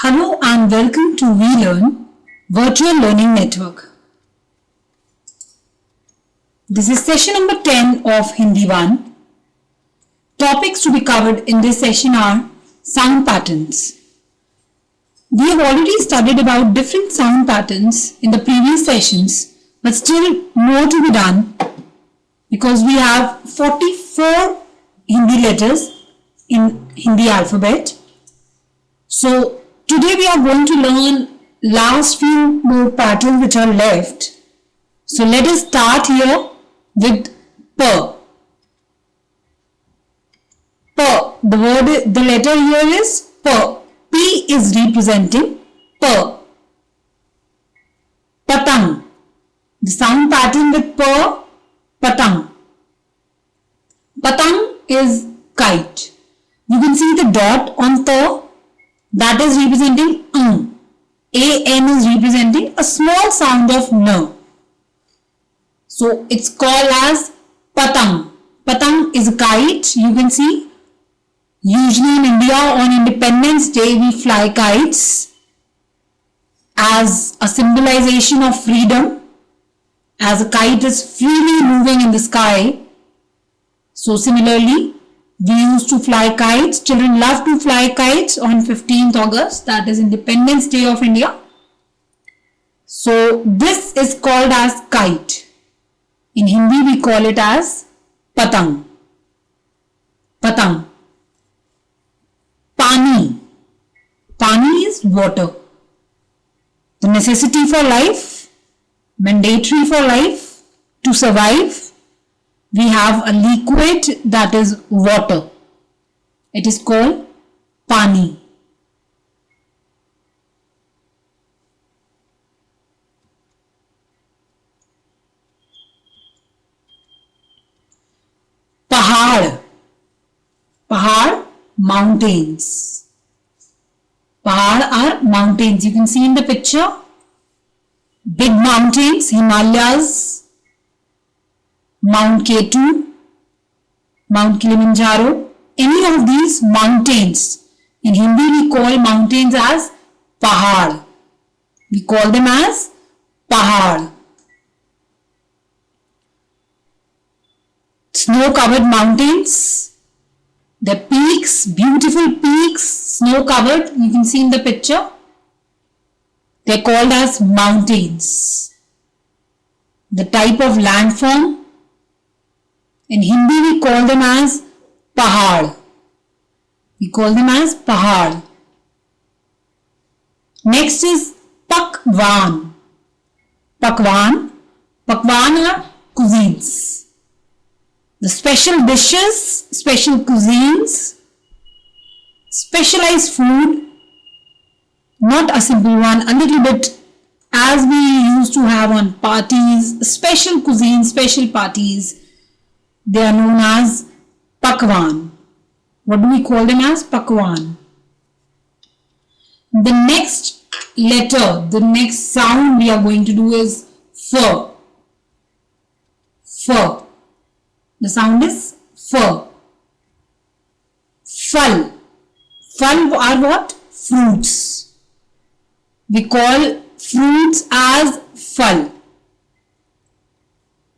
Hello and welcome to WeLearn Virtual Learning Network. This is session number 10 of Hindi 1. Topics to be covered in this session are sound patterns. We have already studied about different sound patterns in the previous sessions, but still more to be done because we have 44 Hindi letters in Hindi alphabet. So today we are going to learn last few more patterns which are left. So let us start here with P. P. The letter here is P. P is representing P. Patang. The sound pattern with P. Patang. Patang is kite. You can see the dot on the. That is representing An is representing a small sound of N. So it's called as Patang. Patang is a kite. You can see usually in India on Independence Day we fly kites as a symbolization of freedom, as a kite is freely moving in the sky. So similarly, we used to fly kites. Children love to fly kites on 15th August. That is Independence Day of India. So this is called as kite. In Hindi we call it as patang. Patang. Pani. Pani is water. The necessity for life, mandatory for life, to survive. We have a liquid that is water. It is called pani. Pahad. Pahad, mountains. Pahad are mountains. You can see in the picture. Big mountains, Himalayas, Mount Ketu, Mount Kilimanjaro, any of these mountains. In Hindi we call mountains as Pahad. We call them as Pahad. Snow-covered mountains, the peaks, beautiful peaks, snow-covered, you can see in the picture. They are called as mountains. The type of landform, in Hindi we call them as pahad. We call them as pahad. Next is pakwan. Pakwan. Pakwan are cuisines. The special dishes, special cuisines, specialized food, not a simple one, a little bit as we used to have on parties, special cuisines, special parties. They are known as pakwan. What do we call them as? Pakwan. The next letter, the next sound we are going to do is F. F. The sound is F. Phal. Phal are what? Fruits. We call fruits as phal.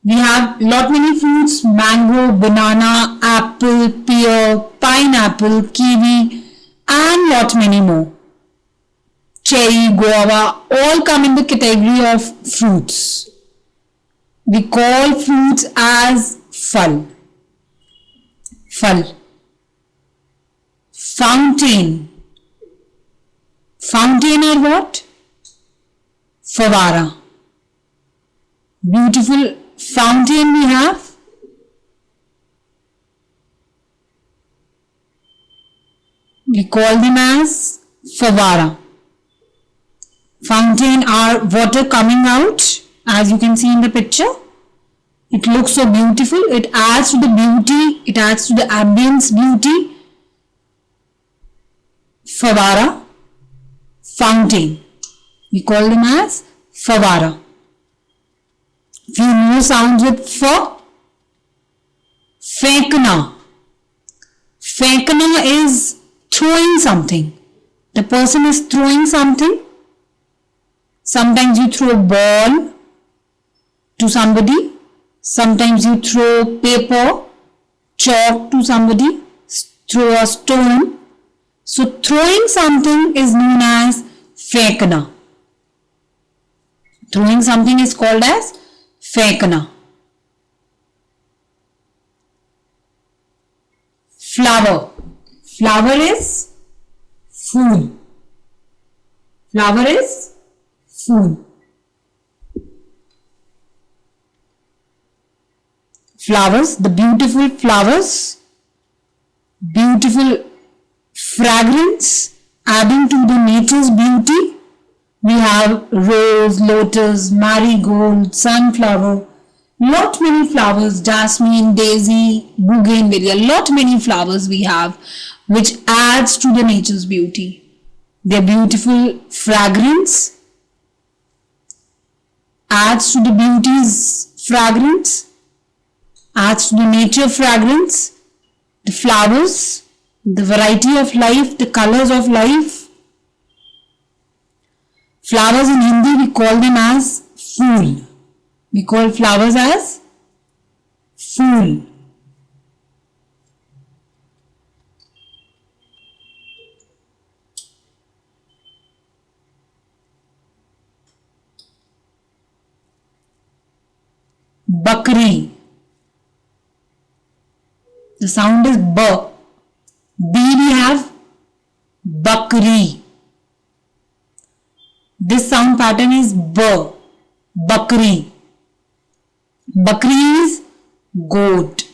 We have lot many fruits: mango, banana, apple, pear, pineapple, kiwi, and lot many more. Cherry, guava, all come in the category of fruits. We call fruits as phal. Phal. Fountain. Fountain are what? Fawara. Beautiful fountain we have. We call them as fawara. Fountain are water coming out, as you can see in the picture. It looks so beautiful. It adds to the beauty. It adds to the ambience beauty. Fawara. Fountain. We call them as fawara. Few more sounds with F. Fenkna. Fenkna is throwing something. The person is throwing something. Sometimes you throw a ball to somebody. Sometimes you throw paper, chalk to somebody, throw a stone. So throwing something is known as फेंकना. Throwing something is called as फेंकना. Flower. Flower is food. Flower is food. Flowers, the beautiful flowers, beautiful fragrance adding to the nature's beauty. We have rose, lotus, marigold, sunflower, lot many flowers, jasmine, daisy, bougainvillea, lot many flowers we have which adds to the nature's beauty. Their beautiful fragrance adds to the beauty's fragrance, adds to the nature fragrance, the flowers, the variety of life, the colors of life. Flowers in Hindi we call them as fool. We call flowers as fool. Bakri. The sound is B. B we have Bakri. This sound pattern is B. Bakri. Bakri is goat.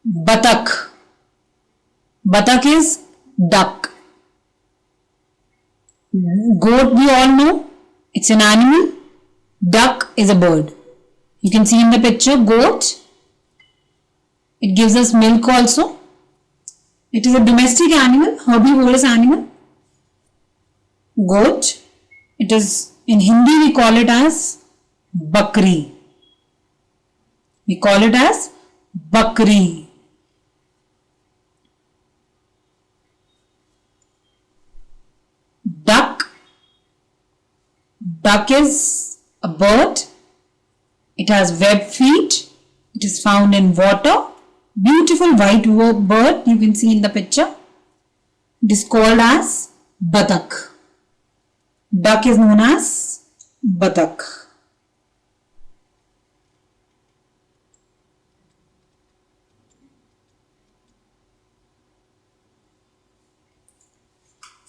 Batak. Batak is duck. Goat we all know, it's an animal. Duck is a bird. You can see in the picture goat. It gives us milk also. It is a domestic animal, herbivorous animal. Goat. It is, in Hindi we call it as Bakri. We call it as Bakri. Duck. Duck is a bird. It has webbed feet. It is found in water. Beautiful white bird you can see in the picture. It is called as Batak. Duck is known as Batak.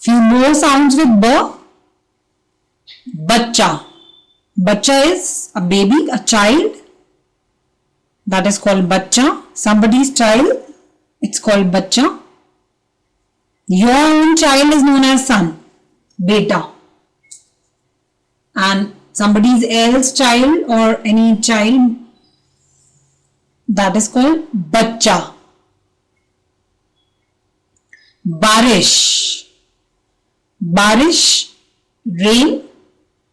Few more sounds with B. Bachcha. Bachcha is a baby, a child. That is called bachcha. Somebody's child, it's called bachcha. Your own child is known as son, beta. And somebody's else child or any child, that is called bachcha. Barish. Barish, rain.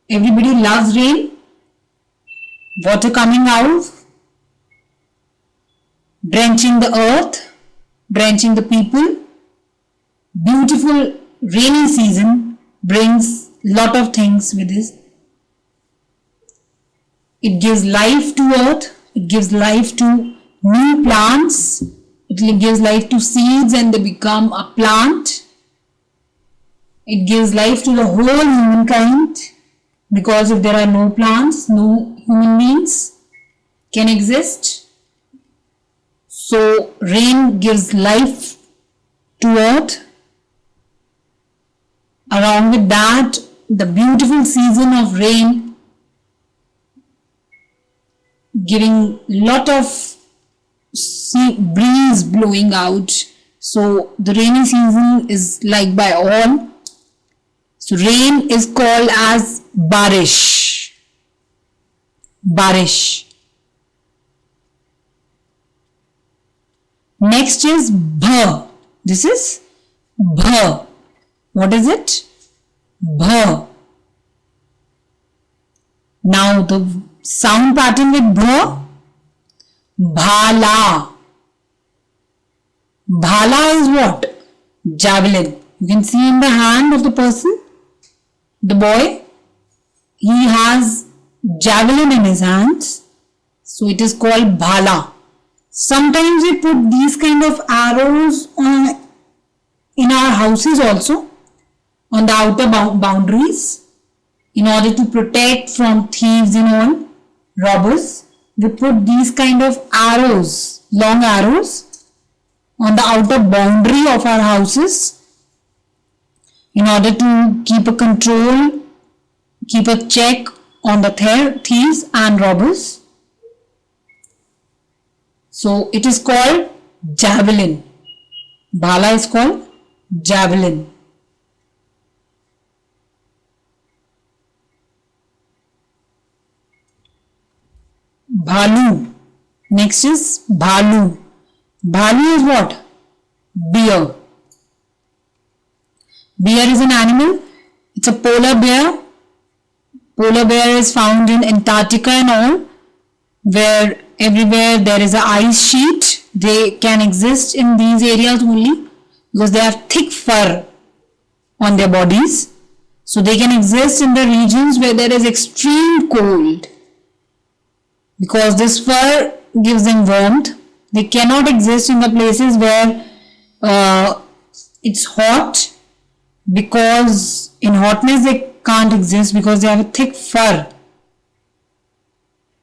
Everybody loves rain. Water coming out, drenching the earth, drenching the people. Beautiful rainy season brings lot of things with it. It gives life to earth. It gives life to new plants. It gives life to seeds and they become a plant. It gives life to the whole humankind, because if there are no plants, no human beings can exist. So rain gives life to earth. Along with that, the beautiful season of rain giving lot of breeze blowing out. So the rainy season is liked by all. So rain is called as barish. Barish. Next is bha. This is bha. What is it? Bha. Now the sound pattern with bha. Bhala. Bhala is what? Javelin. You can see in the hand of the person, the boy, he has javelin in his hands. So it is called bhala. Sometimes we put these kind of arrows in our houses also, on the outer boundaries, in order to protect from thieves and all, robbers. We put these kind of arrows, long arrows, on the outer boundary of our houses in order to keep a control, keep a check on the thieves and robbers. So it is called javelin. Bhala is called javelin. Bhalu. Next is bhalu. Bhalu is what? Bear. Bear is an animal. It's a polar bear. Polar bear is found in Antarctica and all, where everywhere there is an ice sheet. They can exist in these areas only because they have thick fur on their bodies. So they can exist in the regions where there is extreme cold. Because this fur gives them warmth. They cannot exist in the places where it's hot, because in hotness they can't exist because they have a thick fur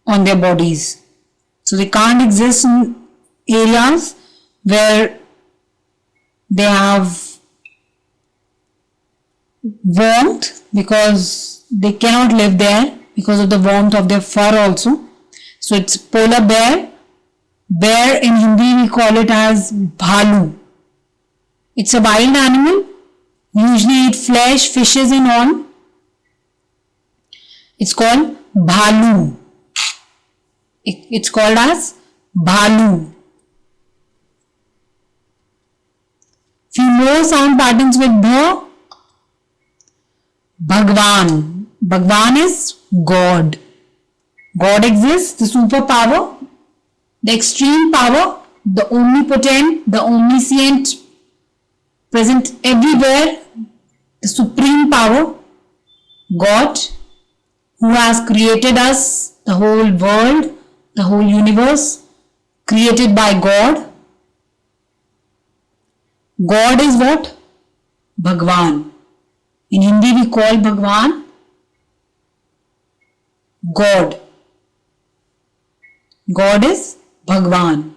on their bodies. So they can't exist in areas where they have warmth, because they cannot live there because of the warmth of their fur also. So it's polar bear. Bear in Hindi we call it as bhalu. It's a wild animal. Usually eat flesh, fishes and all. It's called bhalu. It's called as bhalu. Few more sound patterns with bha. Bhagwan. Bhagwan is God. God exists, the superpower, the extreme power, the omnipotent, the omniscient, present everywhere, the supreme power, God, who has created us, the whole world, the whole universe, created by God. God is what? Bhagwan. In Hindi we call Bhagwan God. God is Bhagwan.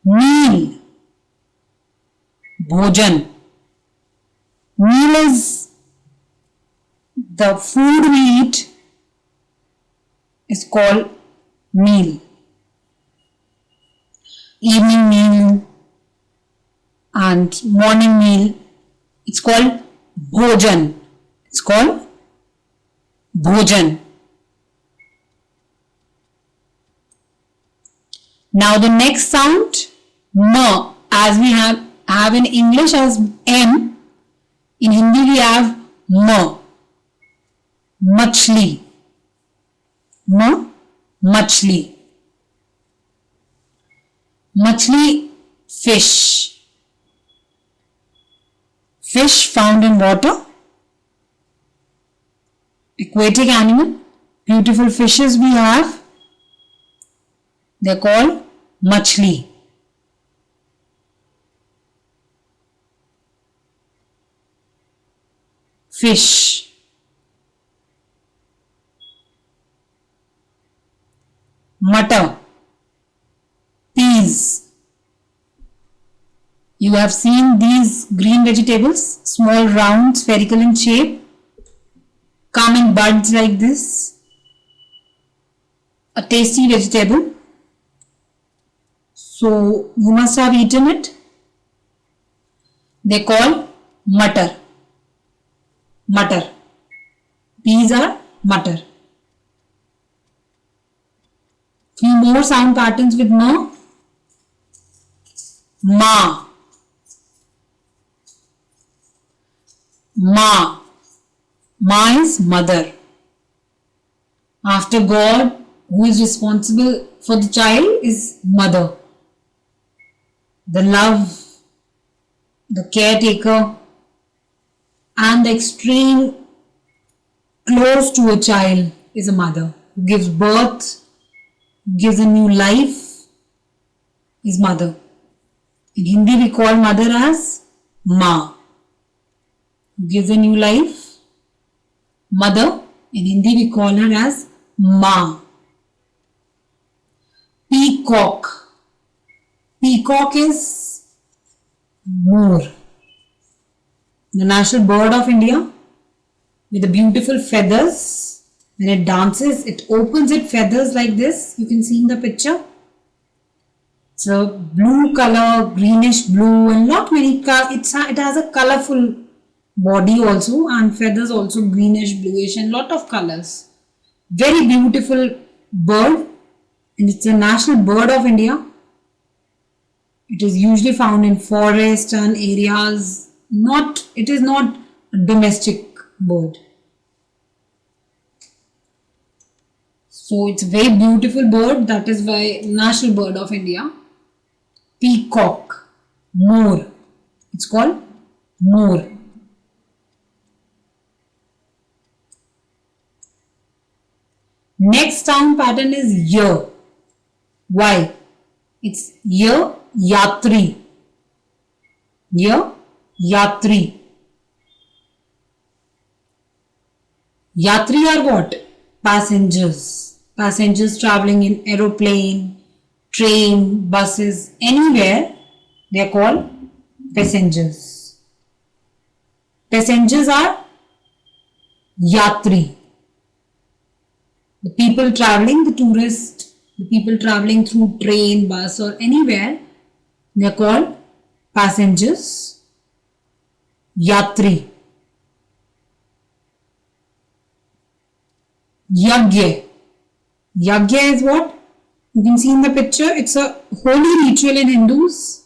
Meal. Bhojan. Meal is the food we eat, is called meal. Evening meal and morning meal, it's called bhojan. It's called bhojan. Now the next sound, ma, as we have in English as M, in Hindi we have ma, machli, ma, machli. Machli, fish. Fish found in water, aquatic animal, beautiful fishes we have. They are called machli. Fish. Matar. Peas. You have seen these green vegetables, small, round, spherical in shape, come in buds like this. A tasty vegetable. So you must have eaten it. They call matar. Matar. These are matar. Few more sound patterns with ma. Ma. Ma. Ma is mother. After God, who is responsible for the child is mother. the love, the caretaker, and the extreme close to a child is a mother who gives birth, gives a new life, is mother. In Hindi we call mother as Ma. Who gives a new life, mother. In Hindi we call her as Ma. Peacock. Peacock is Moor, the national bird of India, with the beautiful feathers. When it dances, it opens its feathers like this. You can see in the picture. It's a blue color, greenish blue, and not many colors. It has a colorful body also, and feathers also greenish, bluish, and lot of colors. Very beautiful bird, and it's a national bird of India. It is usually found in forest and areas. It is not a domestic bird. So it's a very beautiful bird. That is why national bird of India. Peacock, Moor. It's called Moor. Next sound pattern is Y. Why? It's Y, Yatri. Y, Yatri. Yatri are what? Passengers. Passengers traveling in aeroplane, train, buses, anywhere, they are called passengers. Passengers are Yatri. The people traveling, the tourists, the people traveling through train, bus or anywhere, they are called passengers. Yatri. Yagya. Yagya is what? You can see in the picture. It's a holy ritual in Hindus.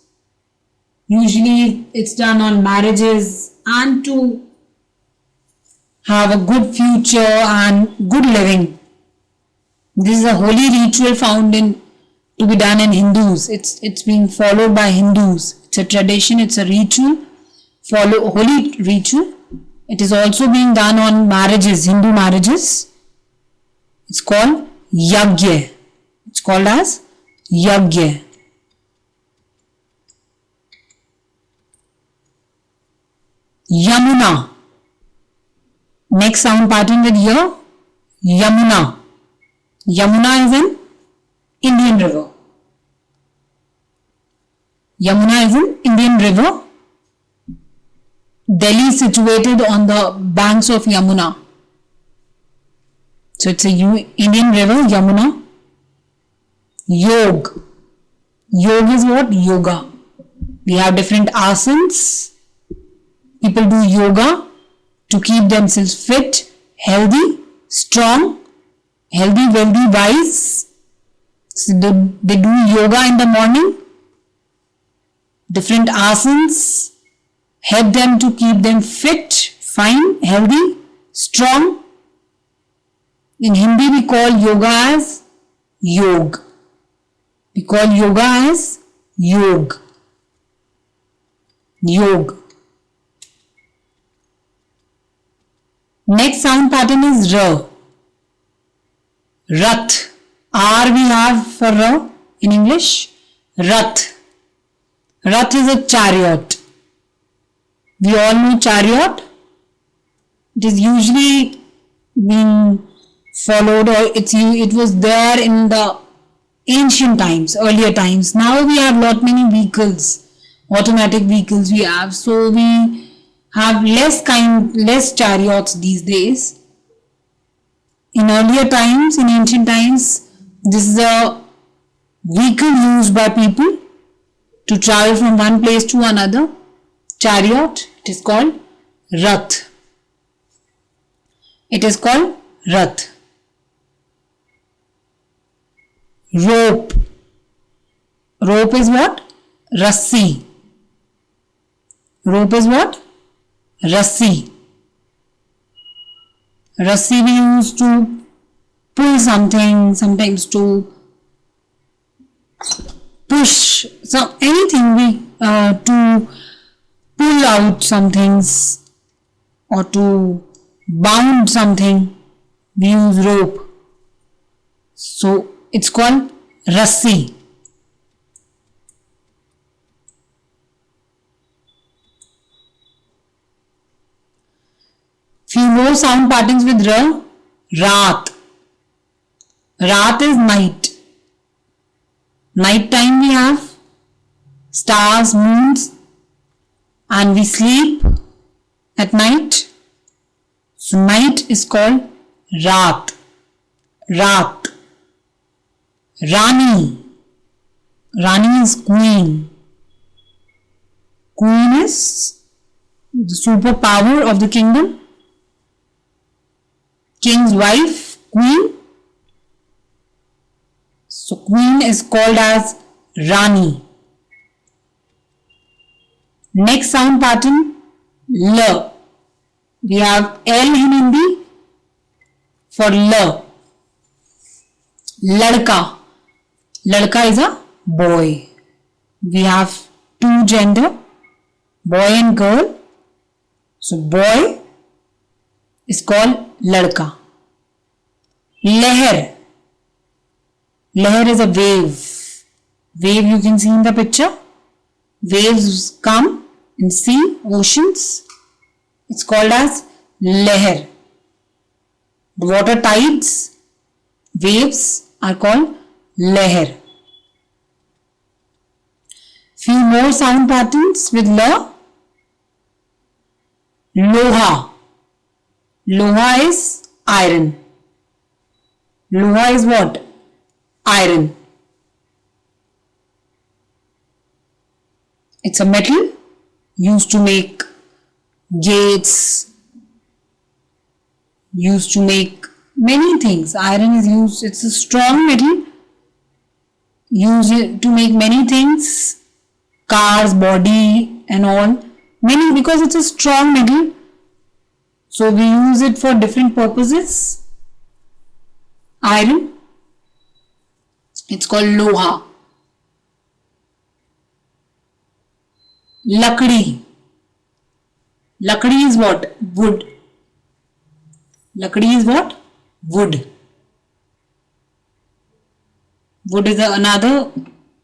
Usually it's done on marriages and to have a good future and good living. This is a holy ritual found to be done in Hindus. It's being followed by Hindus. It's a tradition. It's a ritual. Holy ritual. It is also being done on marriages, Hindu marriages. It's called Yagya. It's called as Yagya. Yamuna. Next sound pattern with Y. Yamuna. Yamuna is an Indian river. Yamuna is an Indian river. Delhi is situated on the banks of Yamuna. So it's a Indian river, Yamuna. Yog. Yog is what? Yoga. We have different asanas. People do yoga to keep themselves fit, healthy, strong, healthy, wealthy, wise. So they do yoga in the morning. Different asanas help them to keep them fit, fine, healthy, strong. In Hindi we call yoga as yog. We call yoga as yog. Yog. Next sound pattern is R. Rath. R we have for R in English. Rath. Rath is a chariot. We all know chariot. It is usually being followed, or it was there in the ancient times, earlier times. Now we have lot many vehicles, automatic vehicles we have, so we have less chariots these days. In earlier times, in ancient times, this is a vehicle used by people to travel from one place to another. Chariot, it is called Rath. It is called Rath. Rope. Rope is what? Rassi. Rope is what? Rassi. Rassi we use to pull something, sometimes to push some anything we to pull out some things or to bound something, we use rope. So it's called rassi. Few more sound patterns with ra. Raat. Raat is night. Night time we have stars, moons, and we sleep at night. So night is called raat. Raat. Rani. Rani is queen. Queen is the superpower of the kingdom. King's wife, queen. So queen is called as Rani. Next sound pattern, L. We have L in Hindi for L. Ladka. Ladka is a boy. We have two gender, boy and girl. So boy is called ladka. Leher. Leher is a wave. Wave you can see in the picture. Waves come in sea, oceans. It's called as leher. The water tides, waves are called leher. Few more sound patterns with la. Loha. Loha is iron. Loha is what? Iron. It's a metal used to make gates, used to make many things. Iron is used, it's a strong metal used to make many things, cars, body and all. Many, because it's a strong metal, so we use it for different purposes. Iron, it's called loha. Lakdi. Lakdi is what? Wood. Lakdi is what? Wood. Wood is another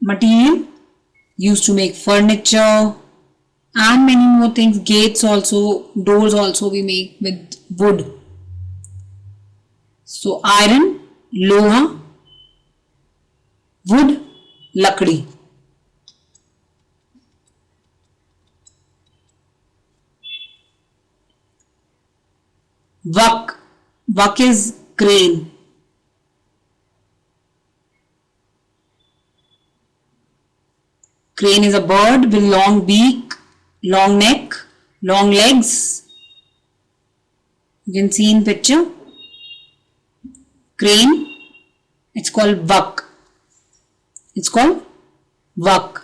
material used to make furniture and many more things. Gates also, doors also we make with wood. So iron, loha, wood, lakdi. Vak. Vak is crane. Crane is a bird with long beak, long neck, long legs. You can see in picture. Crane, it's called vak. It's called vak.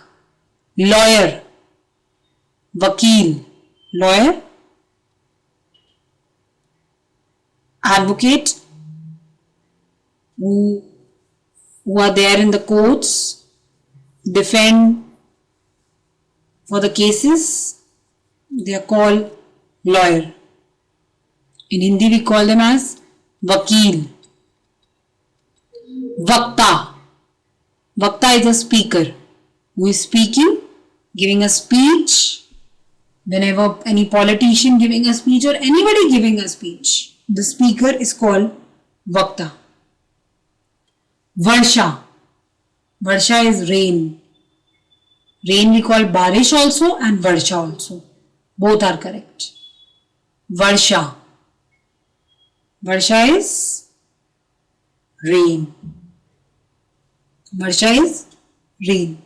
Lawyer, vakil, lawyer. Advocate, who are there in the courts, defend for the cases, they are called lawyer. In Hindi we call them as vakil. Vakta. Vakta is a speaker who is speaking, giving a speech. Whenever any politician giving a speech or anybody giving a speech, the speaker is called Vakta. Varsha. Varsha is rain. Rain we call Barish also and Varsha also. Both are correct. Varsha. Varsha is rain. Varsha is rain.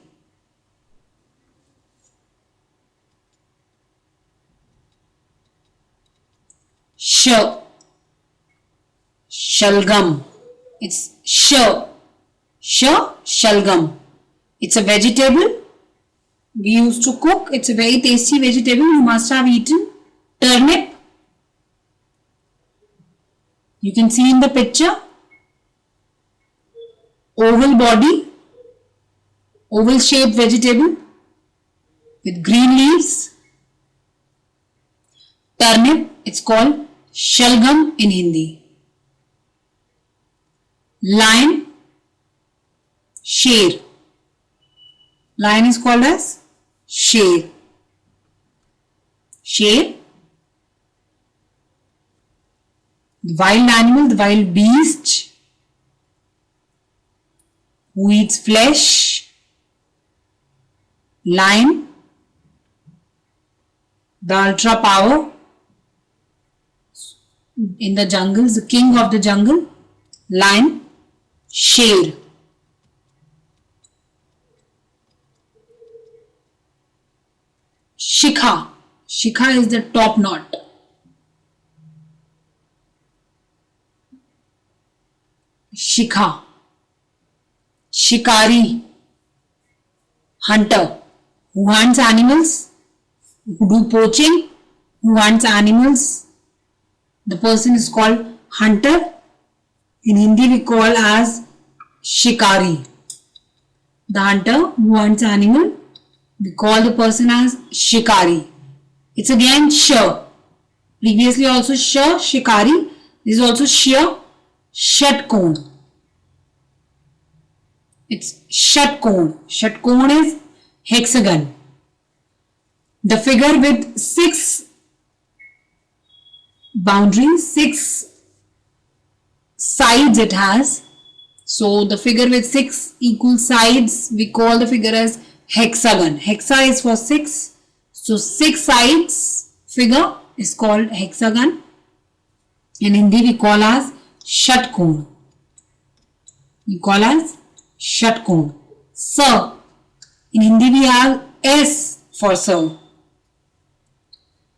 Sh. Shalgam. It's sh. Sh. Shalgam. It's a vegetable we used to cook. It's a very tasty vegetable. You must have eaten turnip. You can see in the picture. Oval body. oval shaped vegetable with green leaves. Turnip, it's called shalgam in Hindi. Lion, sher. Lion is called as sher. Sher, the wild animal, the wild beast who eats flesh. Lion, the ultra power in the jungle, the king of the jungle. Lion, sher. Shikha. Shikha is the top knot. Shikha. Shikari. Hunter. Who hunts animals. Who do poaching. Who hunts animals. The person is called hunter. In Hindi we call as shikari. The hunter who hunts animal, we call the person as shikari. It's again sh. Previously also sh, shikari. This is also sh, shatkon. It's shatkon. Shatkon is hexagon. The figure with 6 boundaries, 6 sides it has. So the figure with 6 equal sides, we call the figure as hexagon. Hexa is for 6. So 6 sides figure is called hexagon. In Hindi we call as shatkon. We call as shatkon. Sir. In Hindi we have S for sir.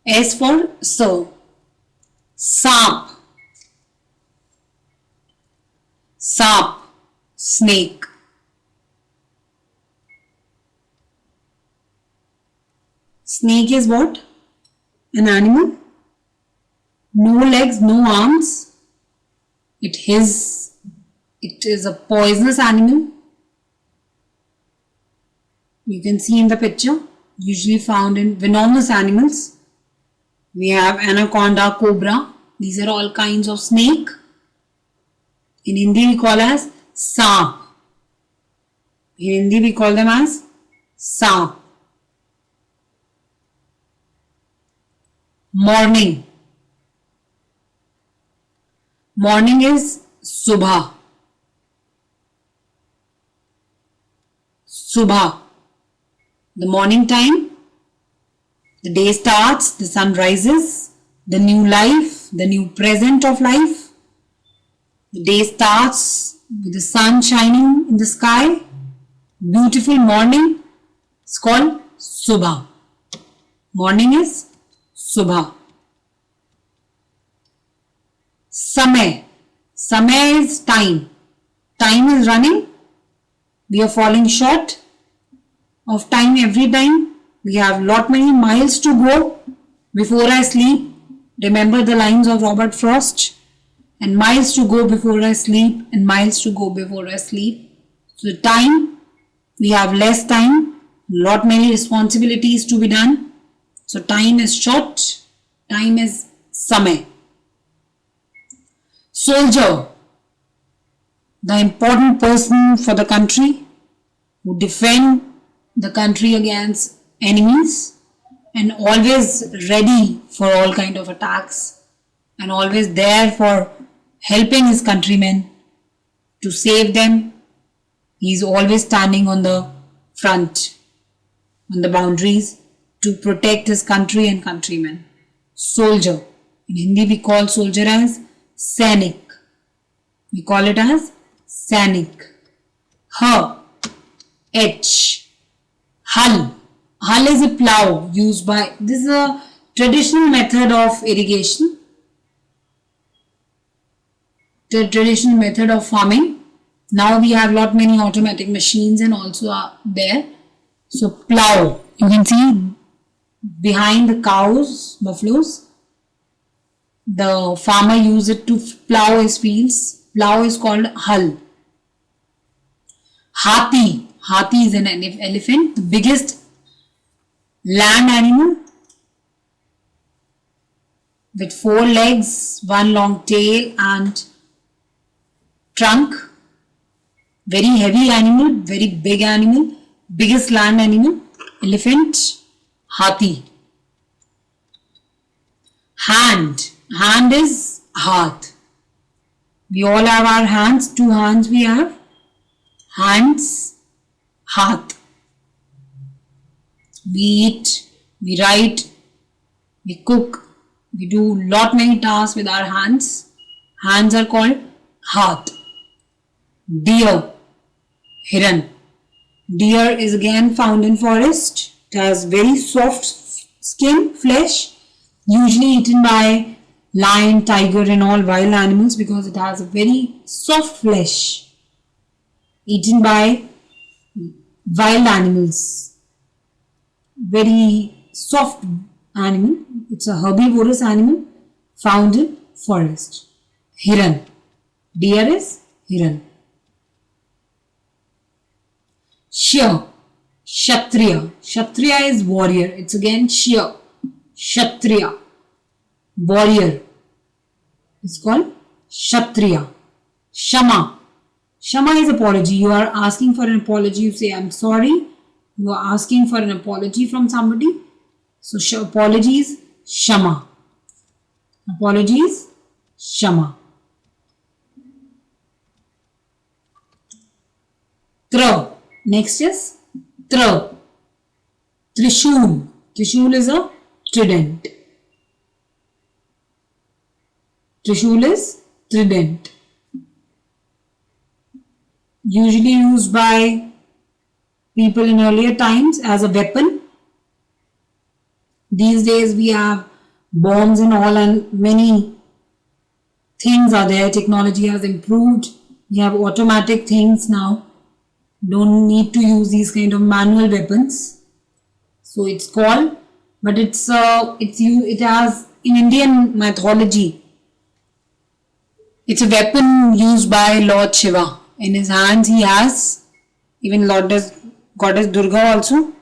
S for sir. Saap. Saap, snake. Snake is what? An animal. No legs, no arms. It is a poisonous animal. You can see in the picture, usually found in venomous animals. We have anaconda, cobra. These are all kinds of snake. In Hindi we call as saap. In Hindi we call them as saap. Morning. Morning is subha. Subha. The morning time. The day starts, the sun rises, the new life, the new present of life. The day starts with the sun shining in the sky. Beautiful morning. It's called Subha. Morning is Subha. Samay. Samay is time. Time is running. We are falling short of time every time. We have lot many miles to go before I sleep. Remember the lines of Robert Frost. And miles to go before I sleep, and miles to go before I sleep. So time, we have less time, lot many responsibilities to be done. So time is short, time is samay. Soldier, the important person for the country who defend the country against enemies and always ready for all kind of attacks and always there for helping his countrymen to save them. He is always standing on the front, on the boundaries to protect his country and countrymen. Soldier. In Hindi we call soldier as Sainik. We call it as Sainik. H. Hull. Hull is a plough used by, this is a traditional method of irrigation. The traditional method of farming. Now we have lot many automatic machines and also are there. So plough, you can see behind the cows, buffaloes, the farmer used it to plough his fields. Plough is called hull. Hathi. Hathi is an elephant, the biggest land animal with 4 legs, 1 long tail and trunk. Very heavy animal, very big animal, biggest land animal, elephant, Hathi. Hand is haath. We all have our hands, 2 hands we have. Hands, haath. We eat, we write, we cook, we do lot many tasks with our hands. Hands are called haath. Deer, Hiran. Deer is again found in forest. It has very soft skin, flesh, usually eaten by lion, tiger and all wild animals because it has a very soft flesh eaten by wild animals. Very soft animal. It's a herbivorous animal found in forest. Hiran. Deer is Hiran. Shya, Kshatriya. Kshatriya is warrior. It's again Shya, Kshatriya. Warrior. It's called Kshatriya. Shama. Shama is apology. You are asking for an apology. You say, I'm sorry. You are asking for an apology from somebody. So, apology is Shama. Apology is Shama. Tra. Next is Tra. Trishul. Trishul is a trident. Trishul is trident. Usually used by people in earlier times as a weapon. These days we have bombs and all and many things are there. Technology has improved. We have automatic things now. Don't need to use these kind of manual weapons. So it's called, but it has in Indian mythology. It's a weapon used by Lord Shiva. In his hands he has even Goddess Durga also.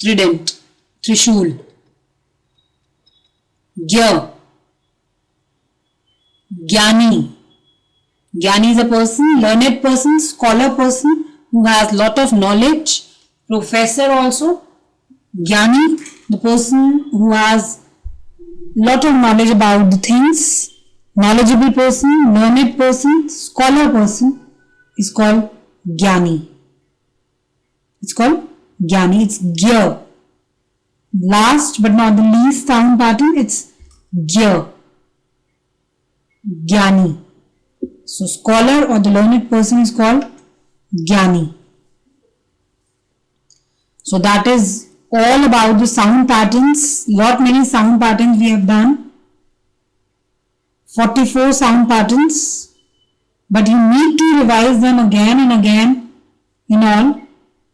Trident, Trishul. Gya, Gyani. Gyani is a person, learned person, scholar person who has lot of knowledge. Professor also. Gyani, the person who has lot of knowledge about the things. Knowledgeable person, learned person, scholar person is called Gyani. It's called Gyani. It's Gya. Last but not the least sound pattern, it's Gya. Gyani. So scholar or the learned person is called Gyani. So that is all about the sound patterns. Many sound patterns we have done. 44 sound patterns. But you need to revise them again and again in all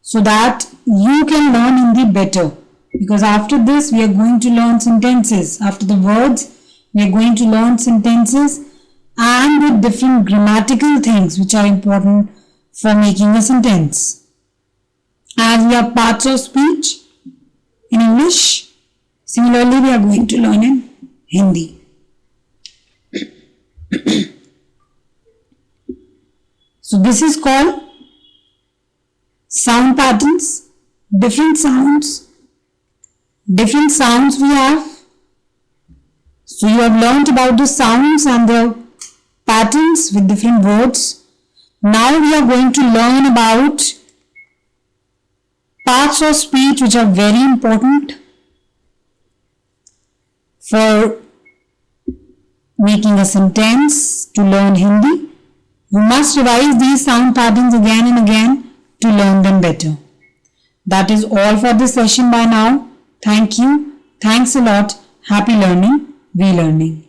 so that you can learn Hindi better. Because after this we are going to learn sentences. After the words we are going to learn sentences and with different grammatical things which are important for making a sentence. As we have parts of speech in English, similarly we are going to learn in Hindi. So this is called sound patterns, different sounds we have. So you have learnt about the sounds and the patterns with different words. Now we are going to learn about parts of speech which are very important for making a sentence. To learn Hindi, you must revise these sound patterns again and again to learn them better. That is all for this session by now. Thank you. Thanks a lot. Happy learning. We learning.